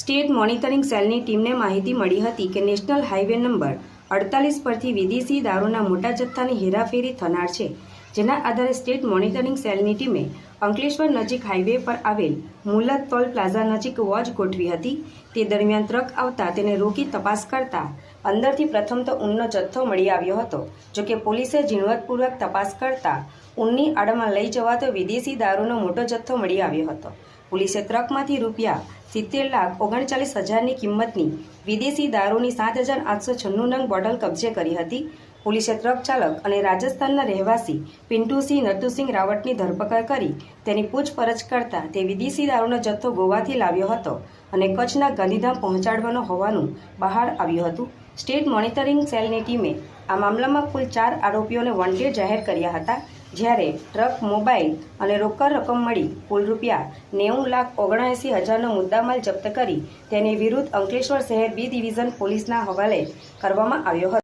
State monitoring સેલની ટીમને માહિતી મળી હતી કે નેશનલ હાઈવે નંબર 48 પરથી વિદેશી દારૂના મોટા જથ્થાની હેરાફેરી થનાર છે, જેના આધારે સ્ટેટ મોનિટરિંગ સેલની ટીમે અંકલેશ્વર નજીક હાઈવે પર આવેલ મુલત ટોલ પ્લાઝા નજીક વોચ ગોઠવી હતી। તે દરમિયાન ટ્રક આવતા તેને રોકી તપાસ કરતા અંદરથી પ્રથમ તો ઊનનો જથ્થો મળી આવ્યો હતો। જોકે પોલીસે ઝીણવટપૂર્વક તપાસ કરતા ઊનની આડમાં લઈ જવાતો વિદેશી દારૂનો મોટો જથ્થો મળી આવ્યો હતો। પોલીસે ટ્રકમાંથી રૂપિયા 70,39,000ની કિંમતની વિદેશી દારૂની 7,896 નંગ બોટલ કબજે કરી હતી। પોલીસે ટ્રક ચાલક અને રાજસ્થાનના રહેવાસી પિન્ટુસિંહ નટુસિંહ રાવતની ધરપકડ કરી તેની પૂછપરછ કરતા તે વિદેશી દારૂનો જથ્થો ગોવાથી લાવ્યો હતો અને કચ્છના ગાંધીધામ પહોંચાડવાનો હોવાનું બહાર આવ્યું હતું। સ્ટેટ મોનિટરિંગ સેલની ટીમે આ મામલામાં કુલ 4 આરોપીઓને વોન્ટેડ જાહેર કર્યા હતા, જ્યારે ટ્રક, મોબાઈલ અને રોકડ રકમ મળી કુલ રૂપિયા 90,79,000નો મુદ્દામાલ જપ્ત કરી તેની વિરુદ્ધ અંકલેશ્વર શહેર બી ડિવિઝન પોલીસના હવાલે કરવામાં આવ્યો હતો।